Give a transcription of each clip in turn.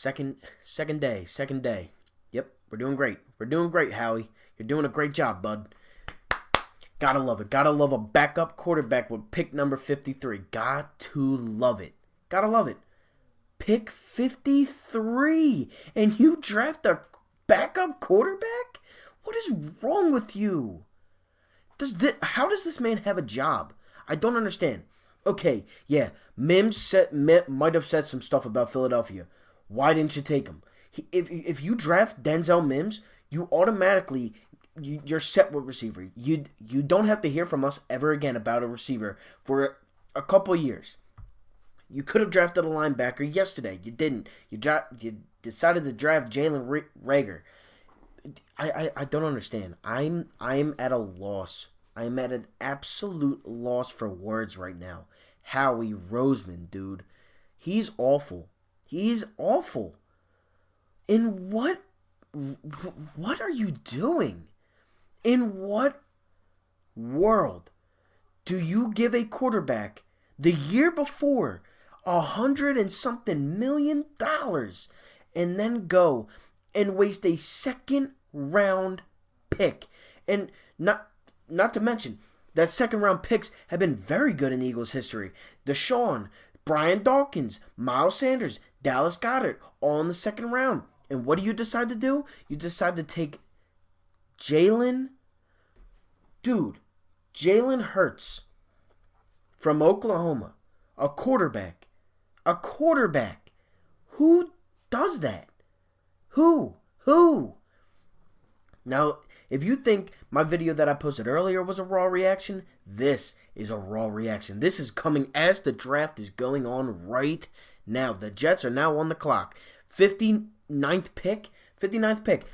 Second day. Yep, we're doing great. We're doing great, Howie. You're doing a great job, bud. Gotta love it. Gotta love a backup quarterback with pick number 53. Got to love it. Gotta love it. Pick 53, and you draft a backup quarterback? What is wrong with you? How does this man have a job? I don't understand. Okay, yeah, Mims might have said some stuff about Philadelphia. Why didn't you take him? If you draft Denzel Mims, you automatically you're set with receiver. You don't have to hear from us ever again about a receiver for a couple years. You could have drafted a linebacker yesterday. You didn't. You decided to draft Jalen Reagor. I don't understand. I'm at a loss. I'm at an absolute loss for words right now. Howie Roseman, dude. He's awful. He's awful. And what are you doing? In what world do you give a quarterback the year before $100 and something million and then go and waste a second round pick? And not to mention that second round picks have been very good in Eagles history. Deshaun, Brian Dawkins, Miles Sanders, Dallas Goedert, all in the second round. And what do you decide to do? You decide to take Jalen Hurts from Oklahoma, a quarterback. Who does that? Who? Now, if you think my video that I posted earlier was a raw reaction, this is a raw reaction. This is coming as the draft is going on right now. The Jets are now on the clock. 59th pick.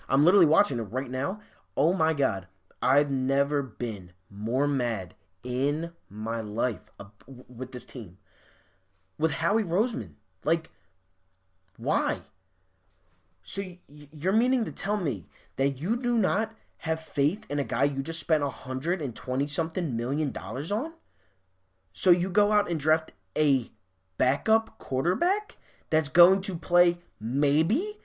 I'm literally watching it right now. Oh my God. I've never been more mad in my life with this team. With Howie Roseman. Like, why? So you're meaning to tell me that you do not have faith in a guy you just spent $120-something million on? So you go out and draft a backup quarterback that's going to play maybe,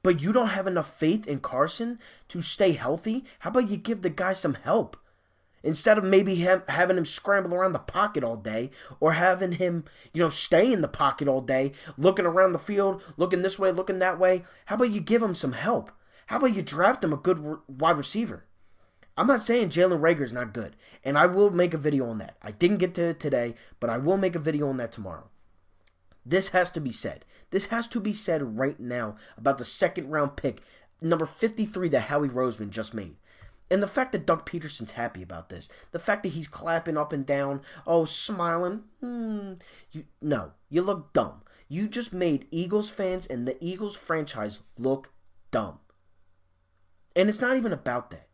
but you don't have enough faith in Carson to stay healthy? How about you give the guy some help? Instead of maybe having him scramble around the pocket all day, or having him, stay in the pocket all day, looking around the field, looking this way, looking that way. How about you give him some help? How about you draft him a good wide receiver? I'm not saying Jalen Reagor's not good, and I will make a video on that. I didn't get to it today, but I will make a video on that tomorrow. This has to be said. This has to be said right now about the second round pick, number 53 that Howie Roseman just made. And the fact that Doug Peterson's happy about this, the fact that he's clapping up and down, smiling, no, you look dumb. You just made Eagles fans and the Eagles franchise look dumb. And it's not even about that.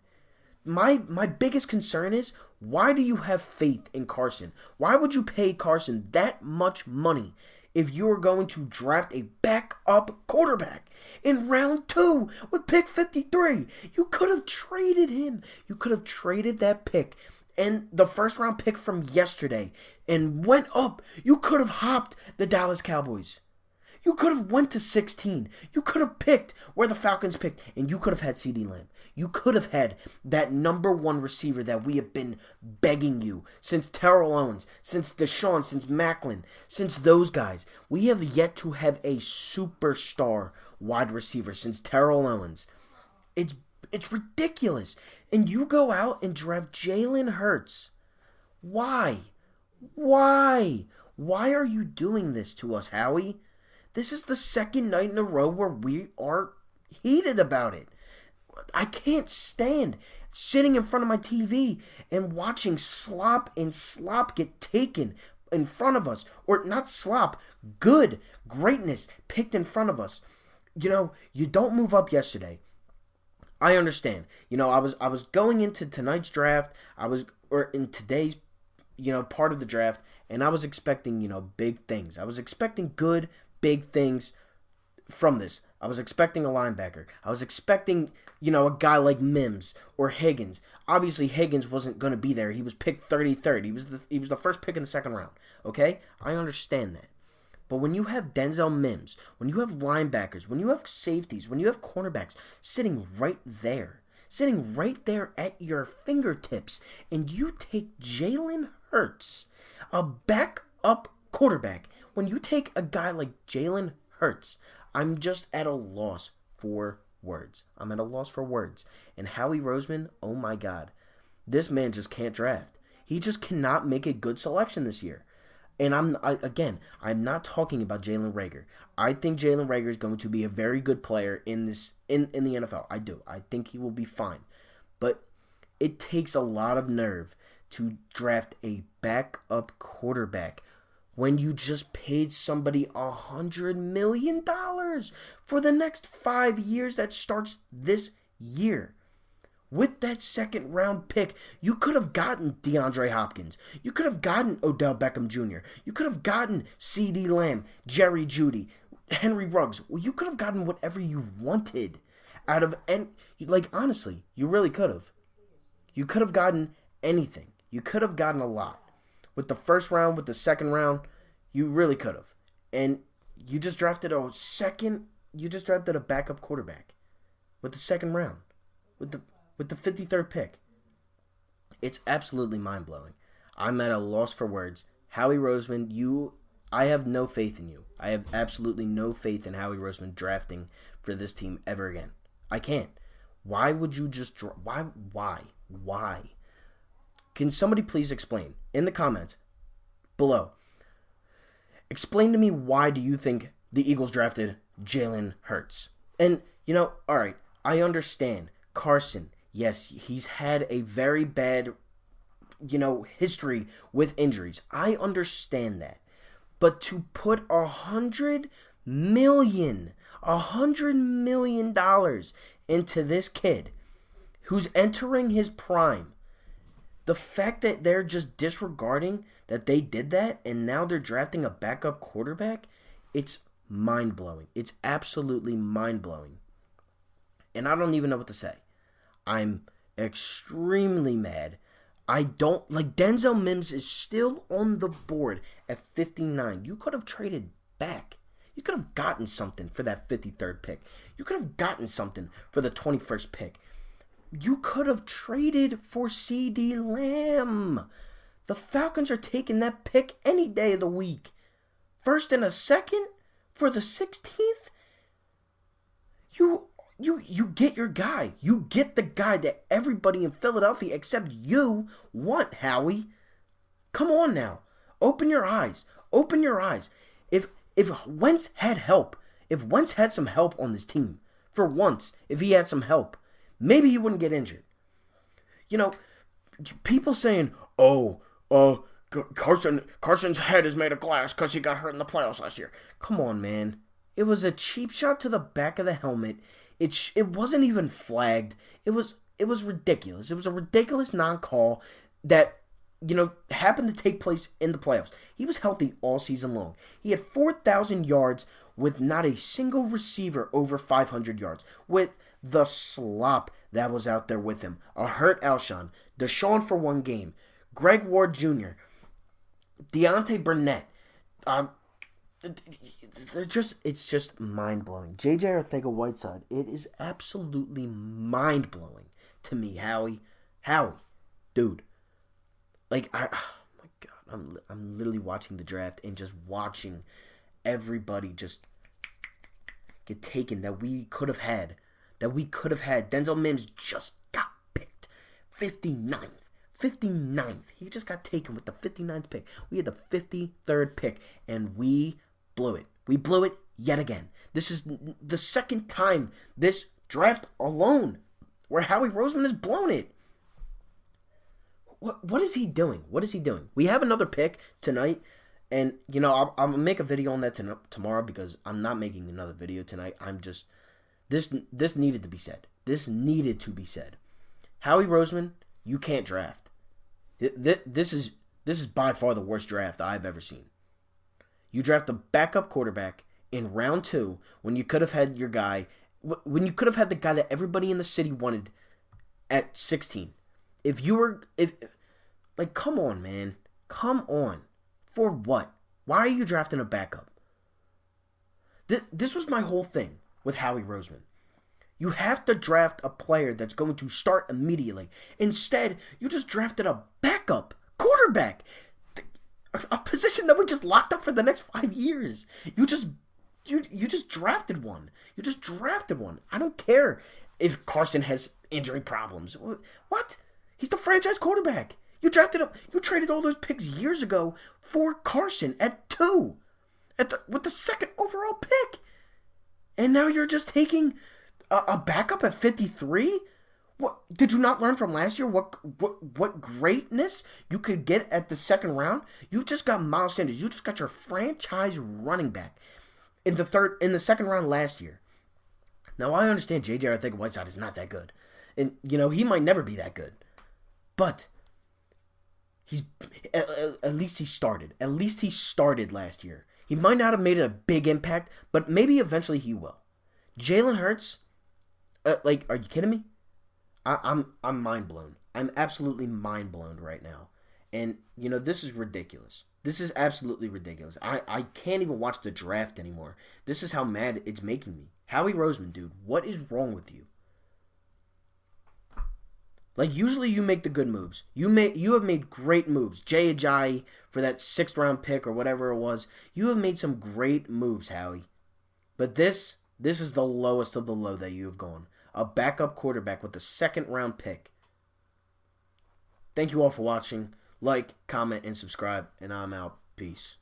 My biggest concern is, why do you have faith in Carson? Why would you pay Carson that much money if you were going to draft a backup quarterback in round 2 with pick 53? You could have traded him. You could have traded that pick and the first round pick from yesterday and went up. You could have hopped the Dallas Cowboys. You could have went to 16. You could have picked where the Falcons picked, and you could have had CeeDee Lamb. You could have had that number 1 receiver that we have been begging you since Terrell Owens, since Deshaun, since Macklin, since those guys. We have yet to have a superstar wide receiver since Terrell Owens. It's ridiculous. And you go out and draft Jalen Hurts. Why? Why are you doing this to us, Howie? This is the second night in a row where we are heated about it. I can't stand sitting in front of my TV and watching slop get taken in front of us. Or not slop, greatness picked in front of us. You don't move up yesterday. I understand. I was going into tonight's draft, or in today's, part of the draft, and I was expecting, big things. I was expecting good, big things from this. I was expecting a linebacker. I was expecting, a guy like Mims or Higgins. Obviously, Higgins wasn't going to be there. He was picked 33rd. He was the first pick in the second round. Okay? I understand that. But when you have Denzel Mims, when you have linebackers, when you have safeties, when you have cornerbacks sitting right there at your fingertips, and you take Jalen Hurts, a backup quarterback, when you take a guy like Jalen Hurts, I'm just at a loss for words. I'm at a loss for words. And Howie Roseman, oh my God, this man just can't draft. He just cannot make a good selection this year. And I'm not talking about Jalen Reagor. I think Jalen Reagor is going to be a very good player in the NFL. I do. I think he will be fine. But it takes a lot of nerve to draft a backup quarterback when you just paid somebody $100 million for the next 5 years that starts this year. With that second round pick, you could have gotten DeAndre Hopkins. You could have gotten Odell Beckham Jr. You could have gotten CeeDee Lamb, Jerry Jeudy, Henry Ruggs. You could have gotten whatever you wanted out of, and honestly, you really could have. You could have gotten anything. You could have gotten a lot. With the first round, with the second round, you really could have. And you just drafted a backup quarterback with the second round. With the 53rd pick. It's absolutely mind-blowing. I'm at a loss for words. Howie Roseman, I have no faith in you. I have absolutely no faith in Howie Roseman drafting for this team ever again. I can't. Why would you just why? Can somebody please explain in the comments below? Explain to me, why do you think the Eagles drafted Jalen Hurts? And, all right, I understand. Carson, yes, he's had a very bad, history with injuries. I understand that. But to put $100 million into this kid who's entering his prime, the fact that they're just disregarding that they did that and now they're drafting a backup quarterback, it's mind-blowing. It's absolutely mind-blowing. And I don't even know what to say. I'm extremely mad. I don't like Denzel Mims is still on the board at 59. You could have traded back. You could have gotten something for that 53rd pick. You could have gotten something for the 21st pick. You could have traded for CeeDee Lamb. The Falcons are taking that pick any day of the week. First and a second for the 16th. You get your guy. You get the guy that everybody in Philadelphia except you want, Howie. Come on now. Open your eyes. Open your eyes. If Wentz had help, if Wentz had some help on this team, for once, if he had some help, maybe he wouldn't get injured. People saying, Carson's head is made of glass because he got hurt in the playoffs last year. Come on, man. It was a cheap shot to the back of the helmet. It wasn't even flagged. It was ridiculous. It was a ridiculous non-call that, happened to take place in the playoffs. He was healthy all season long. He had 4,000 yards with not a single receiver over 500 yards. With the slop that was out there with him. A hurt Alshon. Deshaun for one game. Greg Ward Jr. Deontay Burnett. It's just mind-blowing. J.J. Arcega-Whiteside, it is absolutely mind-blowing to me, Howie. Dude. Oh my God, I'm literally watching the draft and just watching everybody just get taken that we could have had. Denzel Mims just got picked 59th. 59th. He just got taken with the 59th pick. We had the 53rd pick, and we blew it. We blew it yet again. This is the second time this draft alone where Howie Roseman has blown it. What is he doing? We have another pick tonight, and, I'll make a video on that tomorrow because I'm not making another video tonight. This needed to be said. Howie Roseman, you can't draft. This is by far the worst draft I've ever seen. You draft a backup quarterback in round 2 when you could have had your guy, when you could have had the guy that everybody in the city wanted at 16. Come on, man. Come on. For what? Why are you drafting a backup? This was my whole thing with Howie Roseman. You have to draft a player that's going to start immediately. Instead, you just drafted a backup quarterback, a position that we just locked up for the next 5 years. You just drafted one. You just drafted one. I don't care if Carson has injury problems. What? He's the franchise quarterback. You drafted him. You traded all those picks years ago for Carson at 2, with the second overall pick, and now you're just taking a backup at 53? What did you not learn from last year? What greatness you could get at the second round? You just got Miles Sanders. You just got your franchise running back in the second round last year. Now I understand J.J. Arcega-Whiteside is not that good, and he might never be that good, but he's at least he started. At least he started last year. He might not have made a big impact, but maybe eventually he will. Jalen Hurts. Are you kidding me? I'm mind blown. I'm absolutely mind blown right now. And, this is ridiculous. This is absolutely ridiculous. I can't even watch the draft anymore. This is how mad it's making me. Howie Roseman, dude, what is wrong with you? Usually you make the good moves. You have made great moves. Jay Ajayi for that 6th round pick or whatever it was. You have made some great moves, Howie. But this is the lowest of the low that you have gone. A backup quarterback with the 2nd round pick. Thank you all for watching. Like, comment, and subscribe, and I'm out. Peace.